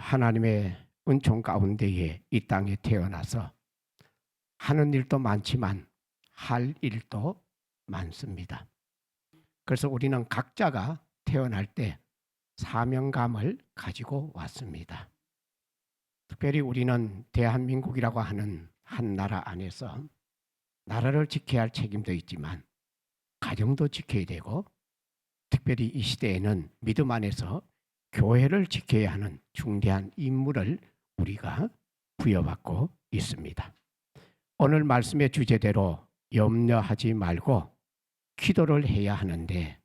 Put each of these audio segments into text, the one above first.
하나님의 은총 가운데에 이 땅에 태어나서 하는 일도 많지만 할 일도 많습니다. 그래서 우리는 각자가 태어날 때 사명감을 가지고 왔습니다. 특별히 우리는 대한민국이라고 하는 한 나라 안에서 나라를 지켜야 할 책임도 있지만 가정도 지켜야 되고, 특별히 이 시대에는 믿음 안에서 교회를 지켜야 하는 중대한 임무를 우리가 부여받고 있습니다. 오늘 말씀의 주제대로 염려하지 말고 기도를 해야 하는데,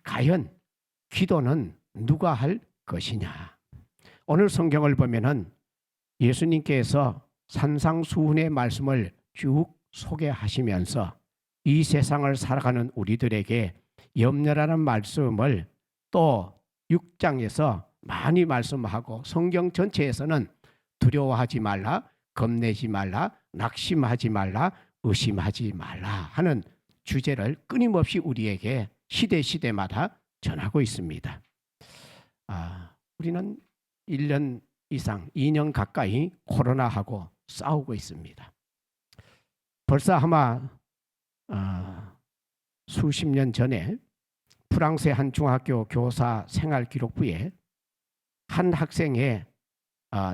과연 기도는 누가 할 것이냐? 오늘 성경을 보면은 예수님께서 산상수훈의 말씀을 쭉 소개하시면서 이 세상을 살아가는 우리들에게 염려라는 말씀을 또 6장에서 많이 말씀하고, 성경 전체에서는 두려워하지 말라, 겁내지 말라, 낙심하지 말라, 의심하지 말라 하는 주제를 끊임없이 우리에게 시대마다 전하고 있습니다. 우리는 1년 이상, 2년 가까이 코로나하고 싸우고 있습니다. 벌써 아마 수십 년 전에 프랑스의 한 중학교 교사 생활기록부에 한 학생의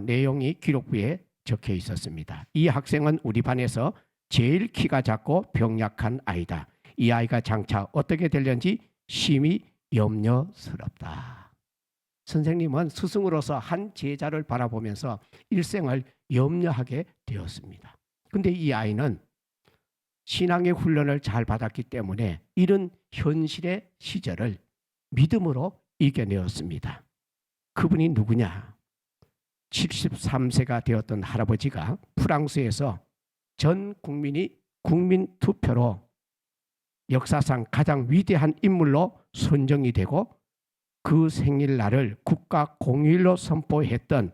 내용이 기록부에 적혀 있었습니다. 이 학생은 우리 반에서 제일 키가 작고 병약한 아이다. 이 아이가 장차 어떻게 될는지 심히 염려스럽다. 선생님은 스승으로서 한 제자를 바라보면서 일생을 염려하게 되었습니다. 그런데 이 아이는 신앙의 훈련을 잘 받았기 때문에 이런 현실의 시절을 믿음으로 이겨내었습니다. 그분이 누구냐? 73세가 되었던 할아버지가 프랑스에서 전 국민이 국민 투표로 역사상 가장 위대한 인물로 선정이 되고, 그 생일날을 국가 공휴일로 선포했던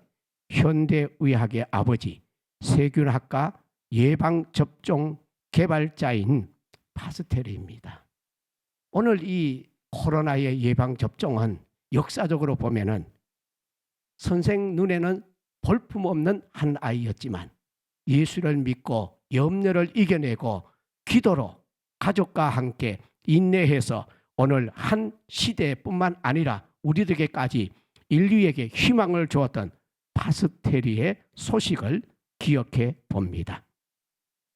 현대의학의 아버지, 세균학과 예방접종 개발자인 파스테르입니다. 오늘 이 코로나의 예방접종은 역사적으로 보면은 선생 눈에는 볼품없는 한 아이였지만 예수를 믿고 염려를 이겨내고 기도로 가족과 함께 인내해서 오늘 한 시대뿐만 아니라 우리들에게까지 인류에게 희망을 주었던 파스테리의 소식을 기억해 봅니다.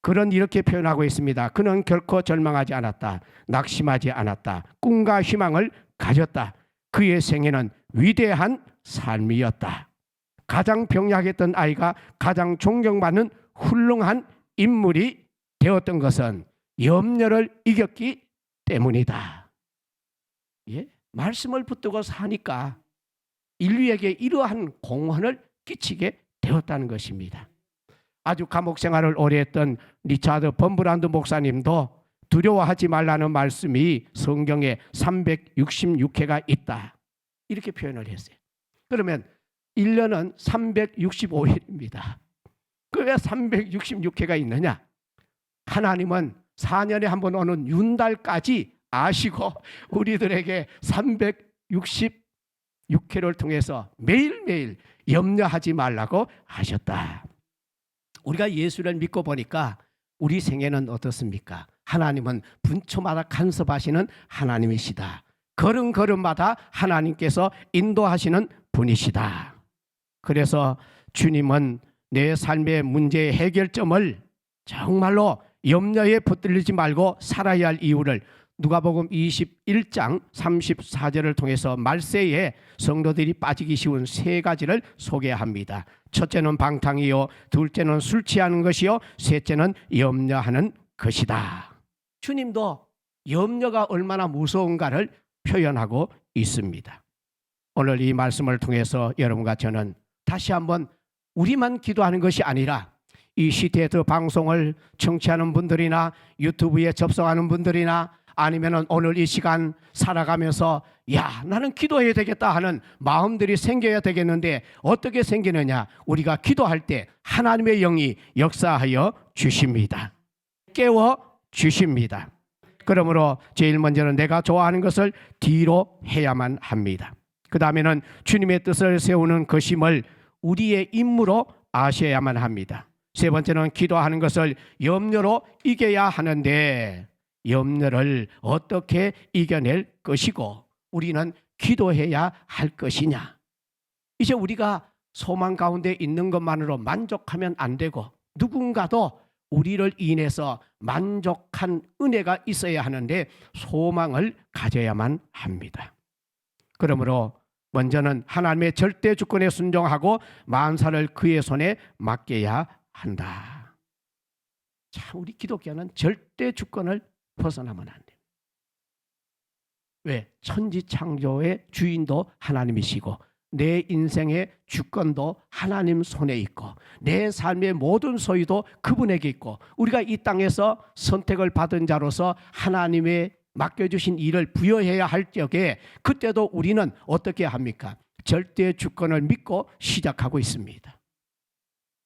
그는 이렇게 표현하고 있습니다. 그는 결코 절망하지 않았다. 낙심하지 않았다. 꿈과 희망을 가졌다. 그의 생애는 위대한 삶이었다. 가장 병약했던 아이가 가장 존경받는 훌륭한 인물이 되었던 것은 염려를 이겼기 때문이다. 예? 말씀을 붙들고 사니까 인류에게 이러한 공헌을 끼치게 되었다는 것입니다. 아주 감옥 생활을 오래 했던 리차드 범브란드 목사님도 두려워하지 말라는 말씀이 성경에 366회가 있다, 이렇게 표현을 했어요. 그러면 1년은 365일입니다. 그 왜 366회가 있느냐? 하나님은 4년에 한 번 오는 윤달까지 아시고 우리들에게 366회를 통해서 매일매일 염려하지 말라고 하셨다. 우리가 예수를 믿고 보니까 우리 생애는 어떻습니까? 하나님은 분초마다 간섭하시는 하나님이시다. 걸음걸음마다 하나님께서 인도하시는 분이시다. 그래서 주님은 내 삶의 문제의 해결점을 정말로 염려에 붙들리지 말고 살아야 할 이유를 누가복음 21장 34절을 통해서 말세에 성도들이 빠지기 쉬운 세 가지를 소개합니다. 첫째는 방탕이요, 둘째는 술 취하는 것이요, 셋째는 염려하는 것이다. 주님도 염려가 얼마나 무서운가를 표현하고 있습니다. 오늘 이 말씀을 통해서 여러분과 저는 다시 한번 우리만 기도하는 것이 아니라 이 시대에서 방송을 청취하는 분들이나 유튜브에 접속하는 분들이나 아니면 오늘 이 시간 살아가면서 야, 나는 기도해야 되겠다 하는 마음들이 생겨야 되겠는데, 어떻게 생기느냐? 우리가 기도할 때 하나님의 영이 역사하여 주십니다. 깨워 주십니다. 그러므로 제일 먼저는 내가 좋아하는 것을 뒤로 해야만 합니다. 그 다음에는 주님의 뜻을 세우는 것임을 우리의 임무로 아셔야만 합니다. 세 번째는 기도하는 것을 염려로 이겨야 하는데 염려를 어떻게 이겨낼 것이고 우리는 기도해야 할 것이냐. 이제 우리가 소망 가운데 있는 것만으로 만족하면 안 되고 누군가도 우리를 인해서 만족한 은혜가 있어야 하는데 소망을 가져야만 합니다. 그러므로 먼저는 하나님의 절대 주권에 순종하고 만사를 그의 손에 맡겨야 한다. 참 우리 기독교는 절대 주권을 벗어나면 안 됩니다. 왜? 천지창조의 주인도 하나님이시고 내 인생의 주권도 하나님 손에 있고 내 삶의 모든 소유도 그분에게 있고 우리가 이 땅에서 선택을 받은 자로서 하나님의 맡겨주신 일을 부여해야 할 적에 그때도 우리는 어떻게 합니까? 절대 주권을 믿고 시작하고 있습니다.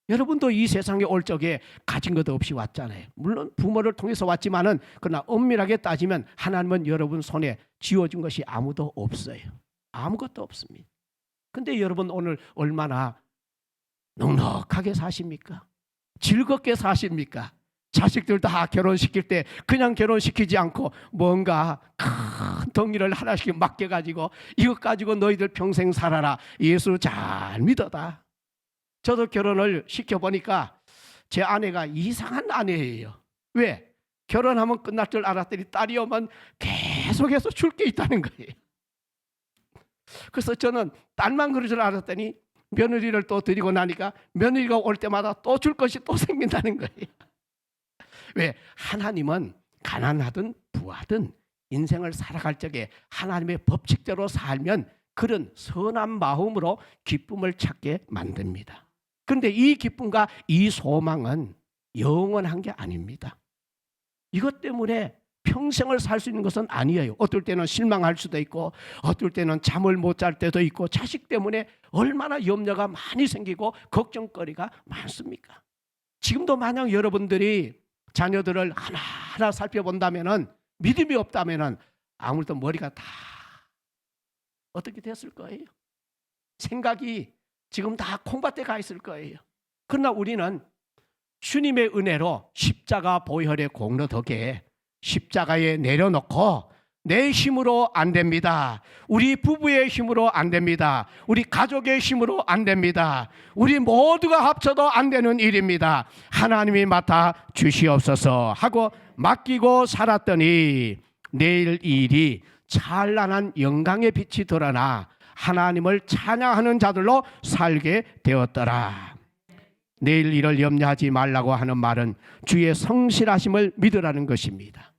여러분도 이 세상에 올 적에 가진 것 없이 왔잖아요. 물론 부모를 통해서 왔지만은 그러나 엄밀하게 따지면 하나님은 여러분 손에 쥐어준 것이 아무도 없어요. 아무것도 없습니다. 근데 여러분 오늘 얼마나 넉넉하게 사십니까? 즐겁게 사십니까? 자식들 다 결혼시킬 때 그냥 결혼시키지 않고 뭔가 큰 덩이를 하나씩 맡겨가지고 이것 가지고 너희들 평생 살아라. 예수 잘 믿어다. 저도 결혼을 시켜보니까 제 아내가 이상한 아내예요. 왜? 결혼하면 끝날 줄 알았더니 딸이 오면 계속해서 줄 게 있다는 거예요. 그래서 저는 딸만 그럴 줄 알았더니 며느리를 또 드리고 나니까 며느리가 올 때마다 또 줄 것이 또 생긴다는 거예요. 왜? 하나님은 가난하든 부하든 인생을 살아갈 적에 하나님의 법칙대로 살면 그런 선한 마음으로 기쁨을 찾게 만듭니다. 그런데 이 기쁨과 이 소망은 영원한 게 아닙니다. 이것 때문에 평생을 살 수 있는 것은 아니에요. 어떨 때는 실망할 수도 있고 어떨 때는 잠을 못 잘 때도 있고 자식 때문에 얼마나 염려가 많이 생기고 걱정거리가 많습니까? 지금도 만약 여러분들이 자녀들을 하나하나 살펴본다면은 믿음이 없다면은 아무래도 머리가 다 어떻게 됐을 거예요? 생각이 지금 다 콩밭에 가 있을 거예요. 그러나 우리는 주님의 은혜로 십자가 보혈의 공로 덕에 십자가에 내려놓고 내 힘으로 안 됩니다. 우리 부부의 힘으로 안 됩니다. 우리 가족의 힘으로 안 됩니다. 우리 모두가 합쳐도 안 되는 일입니다. 하나님이 맡아 주시옵소서 하고 맡기고 살았더니 내일 이 일이 찬란한 영광의 빛이 드러나 하나님을 찬양하는 자들로 살게 되었더라. 내일 일을 염려하지 말라고 하는 말은 주의 성실하심을 믿으라는 것입니다.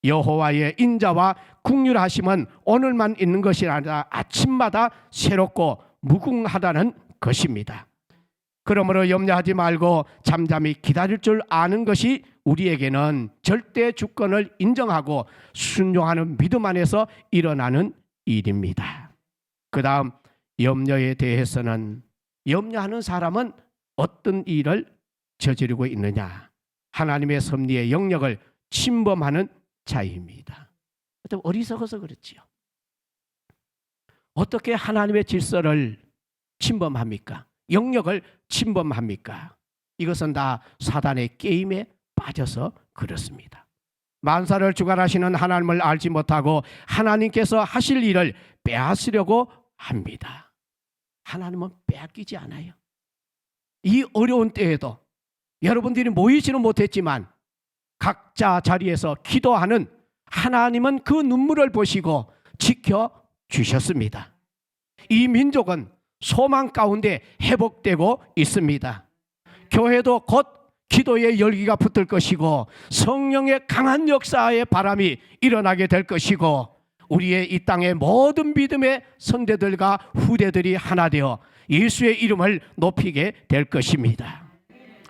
여호와의 인자와 긍휼하심은 오늘만 있는 것이 아니라 아침마다 새롭고 무궁하다는 것입니다. 그러므로 염려하지 말고 잠잠히 기다릴 줄 아는 것이 우리에게는 절대 주권을 인정하고 순종하는 믿음 안에서 일어나는 일입니다. 그 다음 염려에 대해서는 염려하는 사람은 어떤 일을 저지르고 있느냐? 하나님의 섭리의 영역을 침범하는 자입니다. 어리석어서 그렇지요. 어떻게 하나님의 질서를 침범합니까? 영역을 침범합니까? 이것은 다 사단의 게임에 빠져서 그렇습니다. 만사를 주관하시는 하나님을 알지 못하고 하나님께서 하실 일을 빼앗으려고 합니다. 하나님은 빼앗기지 않아요. 이 어려운 때에도 여러분들이 모이지는 못했지만 각자 자리에서 기도하는 하나님은 그 눈물을 보시고 지켜주셨습니다. 이 민족은 소망 가운데 회복되고 있습니다. 교회도 곧 기도의 열기가 붙을 것이고 성령의 강한 역사의 바람이 일어나게 될 것이고 우리의 이 땅의 모든 믿음의 선대들과 후대들이 하나 되어 예수의 이름을 높이게 될 것입니다.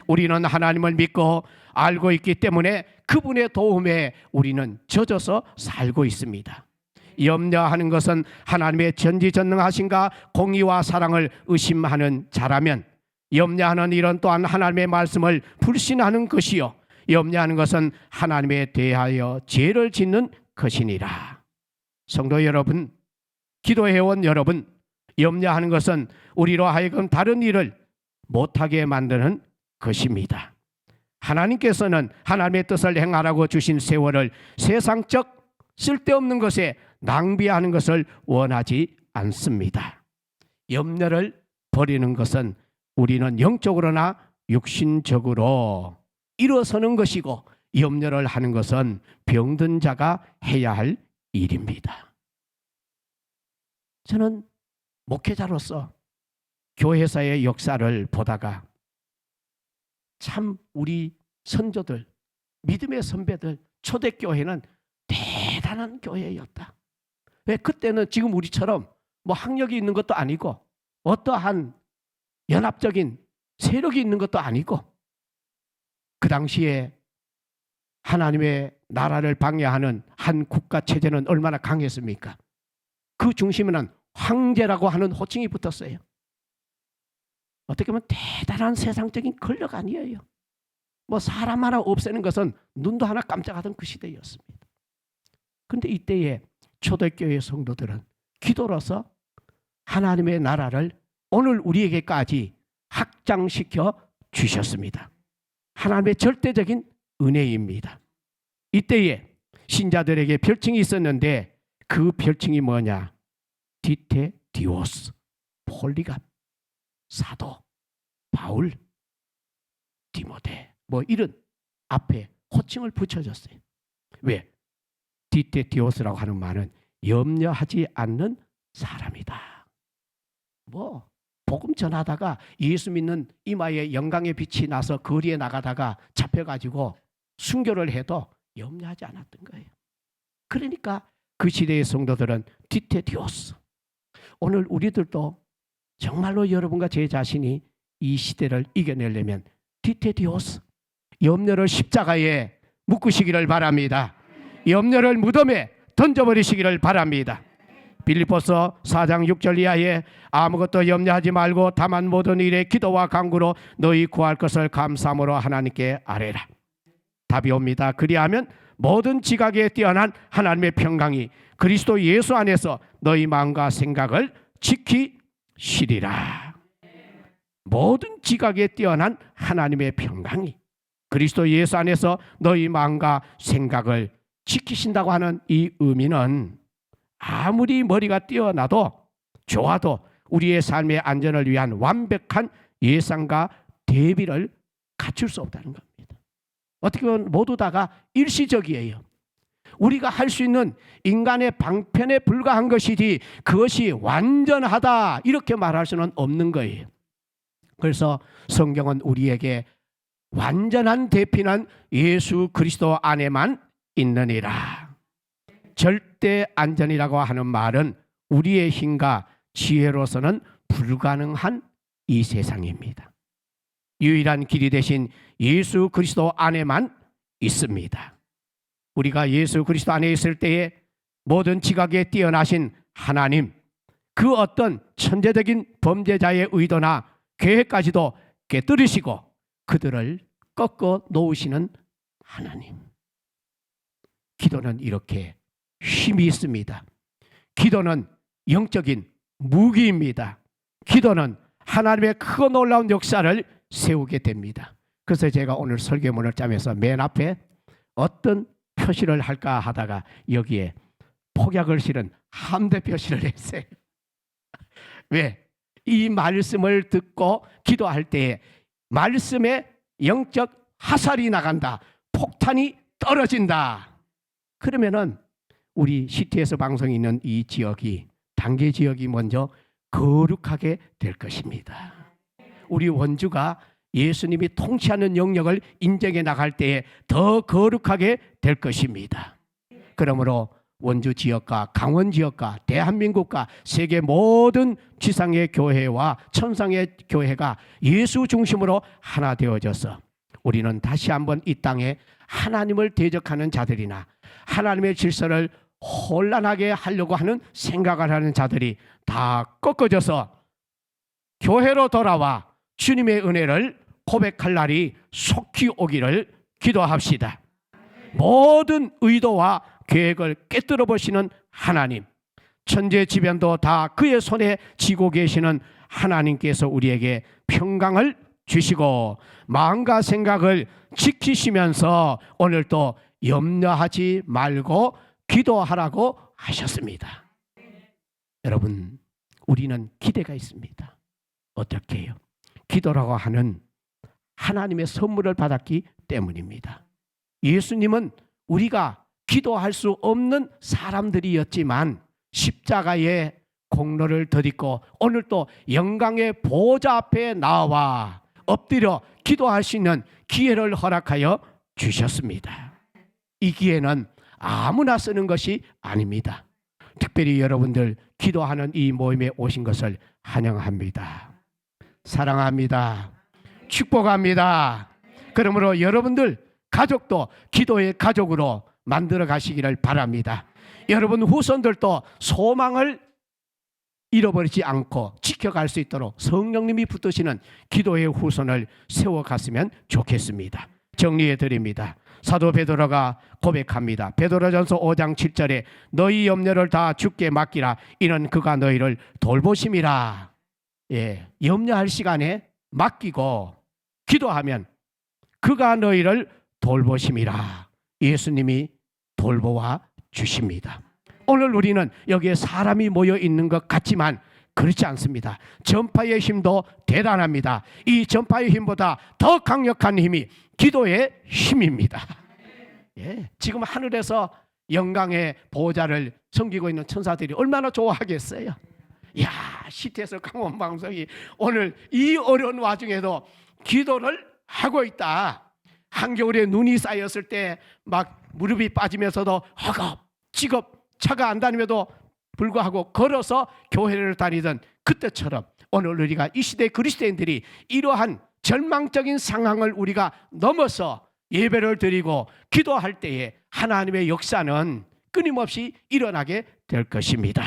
우리는 하나님을 믿고 알고 있기 때문에 그분의 도움에 우리는 젖어서 살고 있습니다. 염려하는 것은 하나님의 전지전능하신가 공의와 사랑을 의심하는 자라면 염려하는 일은 또한 하나님의 말씀을 불신하는 것이요 염려하는 것은 하나님에 대하여 죄를 짓는 것이니라. 성도 여러분, 기도해온 여러분, 염려하는 것은 우리로 하여금 다른 일을 못하게 만드는 것입니다. 하나님께서는 하나님의 뜻을 행하라고 주신 세월을 세상적 쓸데없는 것에 낭비하는 것을 원하지 않습니다. 염려를 버리는 것은 우리는 영적으로나 육신적으로 일어서는 것이고, 염려를 하는 것은 병든 자가 해야 할 일입니다. 저는 목회자로서 교회사의 역사를 보다가 참 우리 선조들, 믿음의 선배들, 초대교회는 대단한 교회였다. 왜? 그때는 지금 우리처럼 뭐 학력이 있는 것도 아니고 어떠한 연합적인 세력이 있는 것도 아니고, 그 당시에 하나님의 나라를 방해하는 한 국가 체제는 얼마나 강했습니까? 그 중심에는 황제라고 하는 호칭이 붙었어요. 어떻게 보면 대단한 세상적인 권력 아니에요. 뭐 사람 하나 없애는 것은 눈도 하나 깜짝하던 그 시대였습니다. 그런데 이때에 초대교회 성도들은 기도로서 하나님의 나라를 오늘 우리에게까지 확장시켜 주셨습니다. 하나님의 절대적인 은혜입니다. 이때에 신자들에게 별칭이 있었는데 그 별칭이 뭐냐? 디테디오스, 폴리갑, 사도, 바울, 디모데, 뭐 이런 앞에 호칭을 붙여줬어요. 왜? 디테디오스라고 하는 말은 염려하지 않는 사람이다. 뭐 복음 전하다가 예수 믿는 이마에 영광의 빛이 나서 거리에 나가다가 잡혀가지고 순교를 해도 염려하지 않았던 거예요. 그러니까 그 시대의 성도들은 디테디오스. 오늘 우리들도 정말로 여러분과 제 자신이 이 시대를 이겨내려면 디테디오스, 염려를 십자가에 묶으시기를 바랍니다. 염려를 무덤에 던져버리시기를 바랍니다. 빌립보서 4장 6절 이하에 아무것도 염려하지 말고 다만 모든 일에 기도와 간구로 너희 구할 것을 감사함으로 하나님께 아뢰라. 답이 옵니다. 그리하면 모든 지각에 뛰어난 하나님의 평강이 그리스도 예수 안에서 너희 마음과 생각을 지키시리라. 모든 지각에 뛰어난 하나님의 평강이 그리스도 예수 안에서 너희 마음과 생각을 지키신다고 하는 이 의미는 아무리 머리가 뛰어나도 좋아도 우리의 삶의 안전을 위한 완벽한 예상과 대비를 갖출 수 없다는 겁니다. 어떻게 보면 모두 다가 일시적이에요. 우리가 할 수 있는 인간의 방편에 불과한 것이지 그것이 완전하다 이렇게 말할 수는 없는 거예요. 그래서 성경은 우리에게 완전한 대피는 예수 그리스도 안에만 있느니라. 절대 안전이라고 하는 말은 우리의 힘과 지혜로서는 불가능한 이 세상입니다. 유일한 길이 되신 예수 그리스도 안에만 있습니다. 우리가 예수 그리스도 안에 있을 때에 모든 지각에 뛰어나신 하나님, 그 어떤 천재적인 범죄자의 의도나 계획까지도 깨뜨리시고 그들을 꺾어 놓으시는 하나님. 기도는 이렇게 힘이 있습니다. 기도는 영적인 무기입니다. 기도는 하나님의 크고 놀라운 역사를 세우게 됩니다. 그래서 제가 오늘 설교문을 짜면서 맨 앞에 어떤 표시를 할까 하다가 여기에 폭약을 실은 함대 표시를 했어요. 왜? 이 말씀을 듣고 기도할 때에 말씀에 영적 화살이 나간다. 폭탄이 떨어진다. 그러면은 우리 CTS 방송이 있는 이 지역이 단계 지역이 먼저 거룩하게 될 것입니다. 우리 원주가 예수님이 통치하는 영역을 인정해 나갈 때에 더 거룩하게 될 것입니다. 그러므로 원주 지역과 강원 지역과 대한민국과 세계 모든 지상의 교회와 천상의 교회가 예수 중심으로 하나 되어져서 우리는 다시 한번 이 땅에 하나님을 대적하는 자들이나 하나님의 질서를 혼란하게 하려고 하는 생각을 하는 자들이 다 꺾어져서 교회로 돌아와 주님의 은혜를 고백할 날이 속히 오기를 기도합시다. 모든 의도와 계획을 깨뜨려 보시는 하나님, 천재지변도 다 그의 손에 쥐고 계시는 하나님께서 우리에게 평강을 주시고 마음과 생각을 지키시면서 오늘도 염려하지 말고 기도하라고 하셨습니다. 여러분, 우리는 기대가 있습니다. 어떻게 해요? 기도라고 하는 하나님의 선물을 받았기 때문입니다. 예수님은 우리가 기도할 수 없는 사람들이었지만 십자가의 공로를 덧입고 오늘 또 영광의 보좌 앞에 나와 엎드려 기도할 수 있는 기회를 허락하여 주셨습니다. 이 기회는 아무나 쓰는 것이 아닙니다. 특별히 여러분들 기도하는 이 모임에 오신 것을 환영합니다. 사랑합니다. 축복합니다. 그러므로 여러분들 가족도 기도의 가족으로 만들어 가시기를 바랍니다. 여러분 후손들도 소망을 잃어버리지 않고 지켜갈 수 있도록 성령님이 붙드시는 기도의 후손을 세워갔으면 좋겠습니다. 정리해 드립니다. 사도 베드로가 고백합니다. 베드로전서 5장 7절에 너희 염려를 다 주께 맡기라. 이는 그가 너희를 돌보심이라. 염려할 시간에 맡기고 기도하면 그가 너희를 돌보심이라. 예수님이 돌보아 주십니다. 오늘 우리는 여기에 사람이 모여 있는 것 같지만 그렇지 않습니다. 전파의 힘도 대단합니다. 이 전파의 힘보다 더 강력한 힘이 기도의 힘입니다. 지금 하늘에서 영광의 보호자를 섬기고 있는 천사들이 얼마나 좋아하겠어요. 야, 시태에서 강원 방송이 오늘 이 어려운 와중에도 기도를 하고 있다. 한겨울에 눈이 쌓였을 때 막 무릎이 빠지면서도 허겁지겁 차가 안 다님에도 불구하고 걸어서 교회를 다니던 그때처럼 오늘 우리가 이 시대 그리스도인들이 이러한 절망적인 상황을 우리가 넘어서 예배를 드리고 기도할 때에 하나님의 역사는 끊임없이 일어나게 될 것입니다.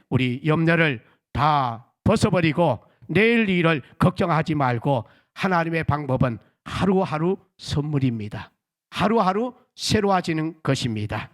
우리 염려를 다 벗어버리고 내일 일을 걱정하지 말고 하나님의 방법은 하루하루 선물입니다. 하루하루 새로워지는 것입니다.